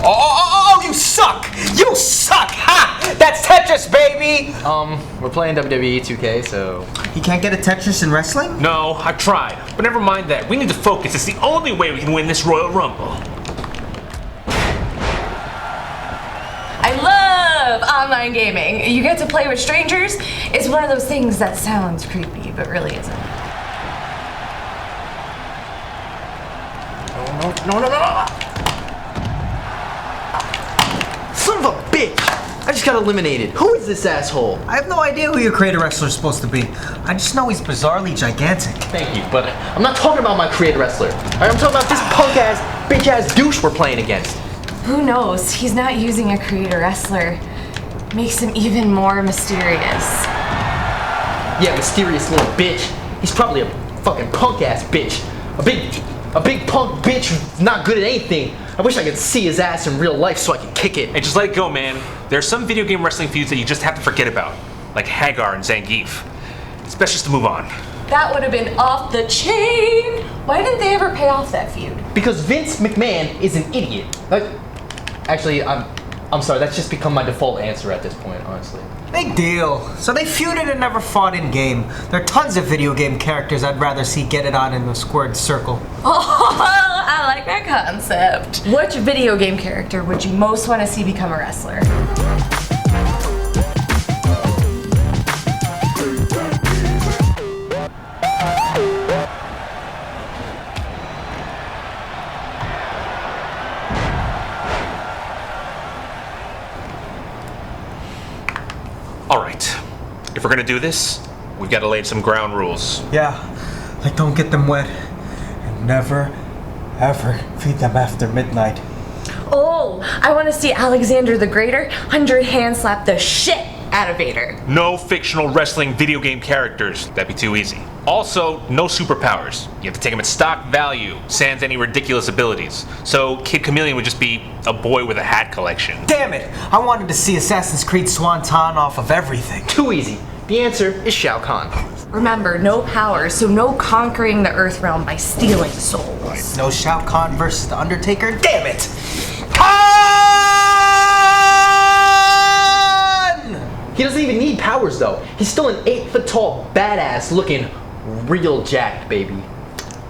Oh, you suck! You suck! Ha! That's Tetris, baby! We're playing WWE 2K, so... You can't get a Tetris in wrestling? No, I've tried. But never mind that. We need to focus. It's the only way we can win this Royal Rumble. I love online gaming. You get to play with strangers. It's one of those things that sounds creepy, but really isn't. No. Son of a bitch! I just got eliminated. Who is this asshole? I have no idea who your creator wrestler is supposed to be. I just know he's bizarrely gigantic. Thank you, but I'm not talking about my creator wrestler. Alright, I'm talking about this punk-ass, bitch-ass douche we're playing against. Who knows? He's not using a creator wrestler. Makes him even more mysterious. Yeah, mysterious little bitch. He's probably a fucking punk-ass bitch. A big punk bitch who's not good at anything. I wish I could see his ass in real life so I could kick it. Hey, just let it go, man. There are some video game wrestling feuds that you just have to forget about. Like Hagar and Zangief. It's best just to move on. That would have been off the chain. Why didn't they ever pay off that feud? Because Vince McMahon is an idiot. Like, actually, I'm sorry, that's just become my default answer at this point, honestly. Big deal. So they feuded and never fought in game. There are tons of video game characters I'd rather see get it on in the squared circle. Oh, I like that concept. Which video game character would you most want to see become a wrestler? Alright. If we're gonna do this, we've got to lay some ground rules. Yeah, like don't get them wet. And never, ever feed them after midnight. Oh, I want to see Alexander the Greater 100 hand slap the shit out of Vader. No fictional wrestling video game characters. That'd be too easy. Also, no superpowers. You have to take them at stock value, sans any ridiculous abilities. So Kid Chameleon would just be a boy with a hat collection. Damn it! I wanted to see Assassin's Creed Swanton off of everything. Too easy. The answer is Shao Kahn. Remember, no powers, so no conquering the Earth realm by stealing souls. No Shao Kahn versus The Undertaker? Damn it! He doesn't even need powers though. He's still an 8-foot tall badass looking real jacked, baby.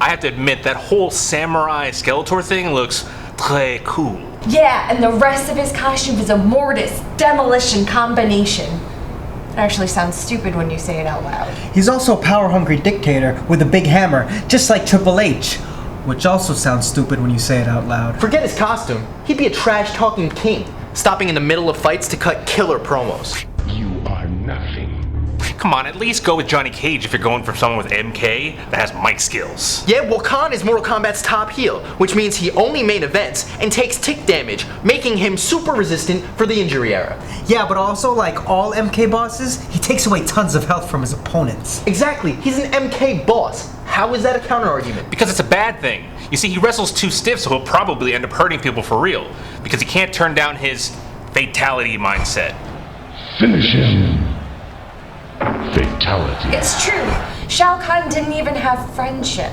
I have to admit, that whole samurai Skeletor thing looks très cool. Yeah, and the rest of his costume is a mortis demolition combination. It actually sounds stupid when you say it out loud. He's also a power-hungry dictator with a big hammer, just like Triple H. Which also sounds stupid when you say it out loud. Forget his costume. He'd be a trash-talking king, stopping in the middle of fights to cut killer promos. You are nothing. Come on, at least go with Johnny Cage if you're going for someone with MK that has mic skills. Yeah, well, Khan is Mortal Kombat's top heel, which means he only main events and takes tick damage, making him super resistant for the injury era. Yeah, but also, like all MK bosses, he takes away tons of health from his opponents. Exactly, he's an MK boss. How is that a counter-argument? Because it's a bad thing. You see, he wrestles too stiff, so he'll probably end up hurting people for real. Because he can't turn down his fatality mindset. Finish him. Fatality. It's true. Shao Kahn didn't even have friendship.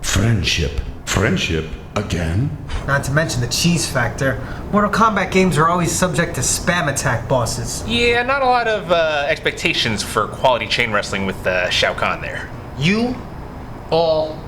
Friendship. Friendship again? Not to mention the cheese factor. Mortal Kombat games are always subject to spam attack bosses. Yeah, not a lot of expectations for quality chain wrestling with Shao Kahn there. You all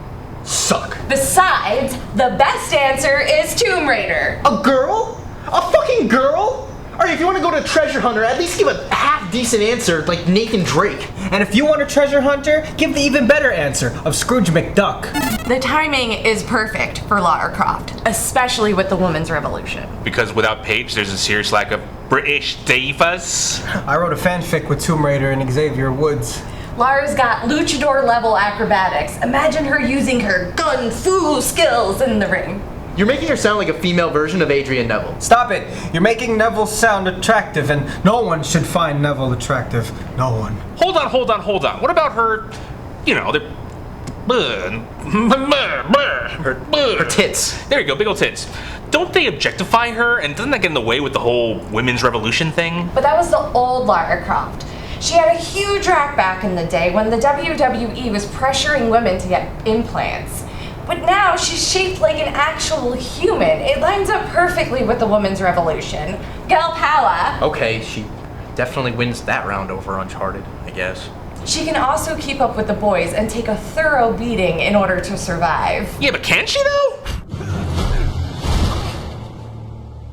suck. Besides, the best answer is Tomb Raider. A girl? A fucking girl? Alright, if you want to go to Treasure Hunter, at least give a half-decent answer like Nathan Drake. And if you want a treasure hunter, give the even better answer of Scrooge McDuck. The timing is perfect for Lara Croft, especially with the women's revolution. Because without Paige, there's a serious lack of British divas. I wrote a fanfic with Tomb Raider and Xavier Woods. Lara's got luchador level acrobatics. Imagine her using her gun fu skills in the ring. You're making her sound like a female version of Adrian Neville. Stop it! You're making Neville sound attractive, and no one should find Neville attractive. No one. Hold on. What about her, you know, Her tits. There you go, big old tits. Don't they objectify her, and doesn't that get in the way with the whole women's revolution thing? But that was the old Lara Croft. She had a huge rack back in the day when the WWE was pressuring women to get implants. But now she's shaped like an actual human. It lines up perfectly with the woman's revolution. Gal power. Okay, she definitely wins that round over Uncharted, I guess. She can also keep up with the boys and take a thorough beating in order to survive. Yeah, but can she though?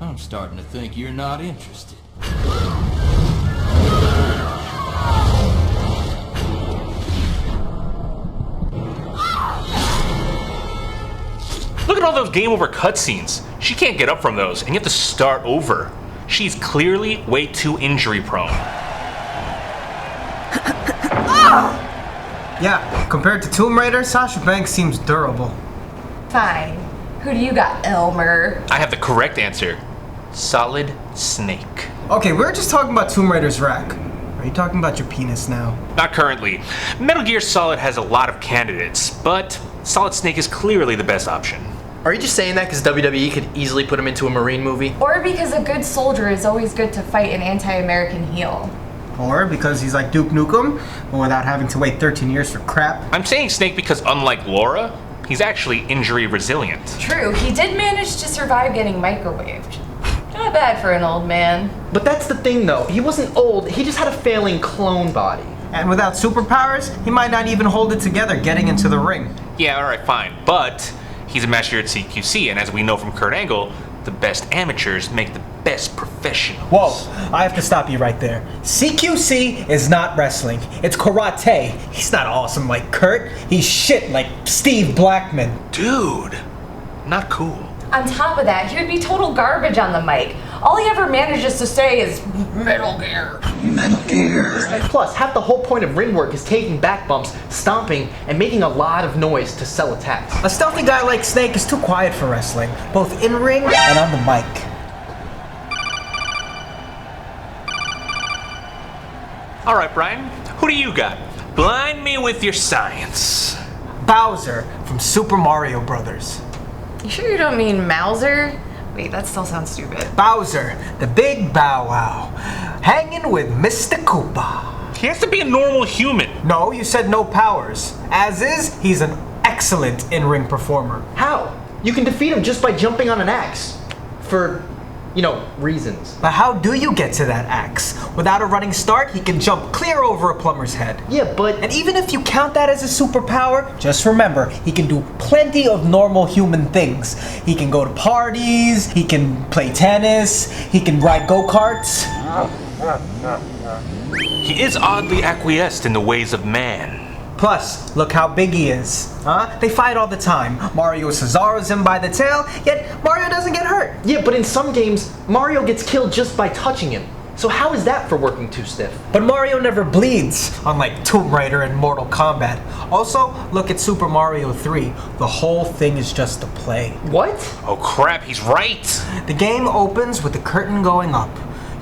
I'm starting to think you're not interested. Look at all those game over cutscenes. She can't get up from those, and you have to start over. She's clearly way too injury prone. Yeah, compared to Tomb Raider, Sasha Banks seems durable. Fine. Who do you got, Elmer? I have the correct answer. Solid Snake. Okay, we were just talking about Tomb Raider's rack. Are you talking about your penis now? Not currently. Metal Gear Solid has a lot of candidates, but Solid Snake is clearly the best option. Are you just saying that because WWE could easily put him into a Marine movie? Or because a good soldier is always good to fight an anti-American heel. Or because he's like Duke Nukem, but without having to wait 13 years for crap. I'm saying Snake because unlike Laura, he's actually injury resilient. True, he did manage to survive getting microwaved. Not bad for an old man. But that's the thing though, he wasn't old, he just had a failing clone body. And without superpowers, he might not even hold it together getting into the ring. Yeah, alright, fine. But he's a master at CQC, and as we know from Kurt Angle, the best amateurs make the best professionals. Whoa, I have to stop you right there. CQC is not wrestling, it's karate. He's not awesome like Kurt, he's shit like Steve Blackman. Dude, not cool. On top of that, he would be total garbage on the mic. All he ever manages to say is Metal Gear. Metal Gear. Plus, half the whole point of ring work is taking back bumps, stomping, and making a lot of noise to sell attacks. A stealthy guy like Snake is too quiet for wrestling, both in ring and on the mic. Alright, Brian, who do you got? Blind me with your science. Bowser from Super Mario Brothers. You sure you don't mean Mauser? Wait, that still sounds stupid. Bowser, the big bow wow, hanging with Mr. Koopa. He has to be a normal human. No, you said no powers. As is, he's an excellent in-ring performer. How? You can defeat him just by jumping on an axe. For, reasons. But how do you get to that axe? Without a running start, he can jump clear over a plumber's head. Yeah, but... And even if you count that as a superpower, just remember, he can do plenty of normal human things. He can go to parties, he can play tennis, he can ride go-karts. He is oddly acquiesced in the ways of man. Plus, look how big he is. They fight all the time. Mario Cesaro's him by the tail, yet Mario doesn't get hurt. Yeah, but in some games, Mario gets killed just by touching him. So how is that for working too stiff? But Mario never bleeds, unlike Tomb Raider and Mortal Kombat. Also, look at Super Mario 3. The whole thing is just a play. What? Oh crap, he's right. The game opens with the curtain going up.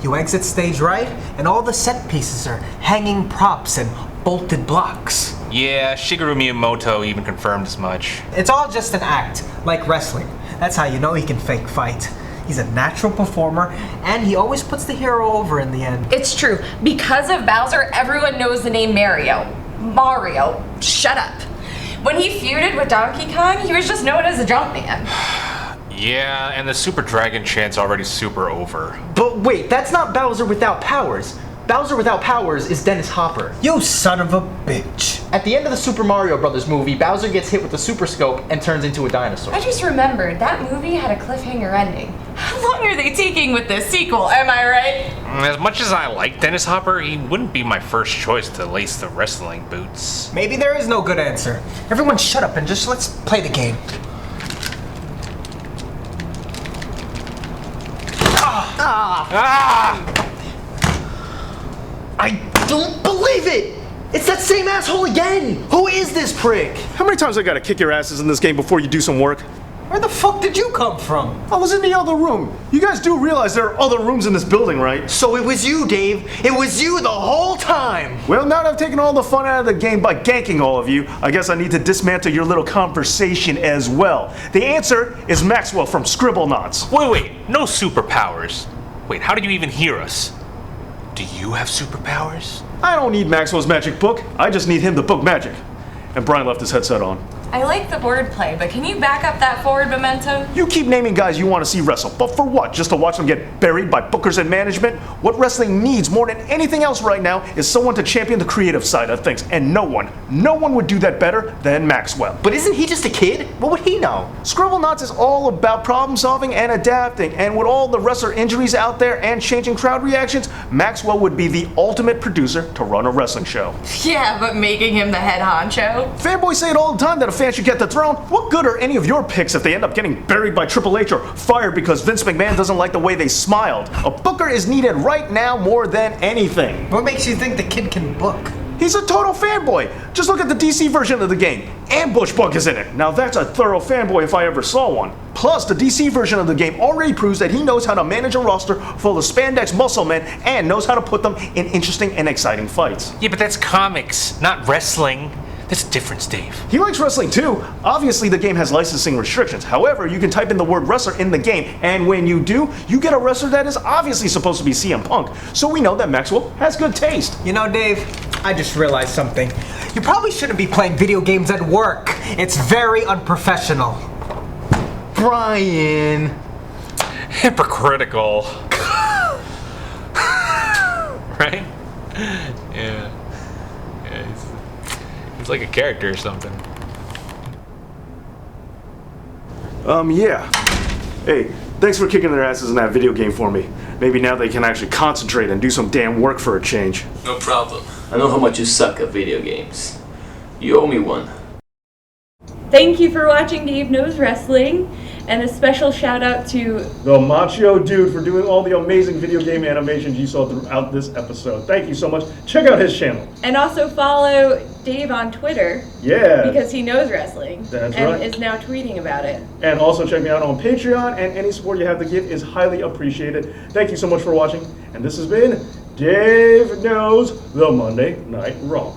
You exit stage right, and all the set pieces are hanging props and bolted blocks. Yeah, Shigeru Miyamoto even confirmed as much. It's all just an act, like wrestling. That's how you know he can fake fight. He's a natural performer, and he always puts the hero over in the end. It's true. Because of Bowser, everyone knows the name Mario. Mario. Shut up. When he feuded with Donkey Kong, he was just known as a Jumpman. Yeah, and the Super Dragon chant's already super over. But wait, that's not Bowser without powers. Bowser without powers is Dennis Hopper. You son of a bitch. At the end of the Super Mario Brothers movie, Bowser gets hit with the Super Scope and turns into a dinosaur. I just remembered, that movie had a cliffhanger ending. How long are they taking with this sequel, am I right? As much as I like Dennis Hopper, he wouldn't be my first choice to lace the wrestling boots. Maybe there is no good answer. Everyone shut up and just let's play the game. I don't believe it! It's that same asshole again! Who is this prick? How many times I gotta kick your asses in this game before you do some work? Where the fuck did you come from? I was in the other room. You guys do realize there are other rooms in this building, right? So it was you, Dave. It was you the whole time! Well, now that I've taken all the fun out of the game by ganking all of you, I guess I need to dismantle your little conversation as well. The answer is Maxwell from Scribblenauts. Wait, no superpowers. Wait, how did you even hear us? Do you have superpowers? I don't need Maxwell's magic book. I just need him to book magic. And Brian left his headset on. I like the wordplay, but can you back up that forward momentum? You keep naming guys you want to see wrestle, but for what? Just to watch them get buried by bookers and management? What wrestling needs more than anything else right now is someone to champion the creative side of things, and no one would do that better than Maxwell. But isn't he just a kid? What would he know? Scribble Knots is all about problem solving and adapting, and with all the wrestler injuries out there and changing crowd reactions, Maxwell would be the ultimate producer to run a wrestling show. Yeah, but making him the head honcho? Fanboys say it all the time that a fan should get the throne. What good are any of your picks if they end up getting buried by Triple H or fired because Vince McMahon doesn't like the way they smiled? A booker is needed right now more than anything. What makes you think the kid can book? He's a total fanboy. Just look at the DC version of the game. Ambush Bug is in it. Now that's a thorough fanboy if I ever saw one. Plus, the DC version of the game already proves that he knows how to manage a roster full of spandex muscle men and knows how to put them in interesting and exciting fights. Yeah, but that's comics, not wrestling. There's a difference, Dave. He likes wrestling too. Obviously, the game has licensing restrictions. However, you can type in the word wrestler in the game, and when you do, you get a wrestler that is obviously supposed to be CM Punk. So we know that Maxwell has good taste. You know, Dave, I just realized something. You probably shouldn't be playing video games at work. It's very unprofessional. Brian. Hypocritical. Right? Yeah. He's like a character or something. Yeah. Hey, thanks for kicking their asses in that video game for me. Maybe now they can actually concentrate and do some damn work for a change. No problem. I know how much you suck at video games. You owe me one. Thank you for watching Dave Knows Wrestling, and a special shout out to The Macho Dude for doing all the amazing video game animations you saw throughout this episode. Thank you so much. Check out his channel. and also follow Dave on Twitter Yeah. because he knows wrestling That's and right. is now tweeting about it. And also check me out on Patreon, and any support you have to give is highly appreciated. Thank you so much for watching, and this has been Dave Knows the Monday Night Raw.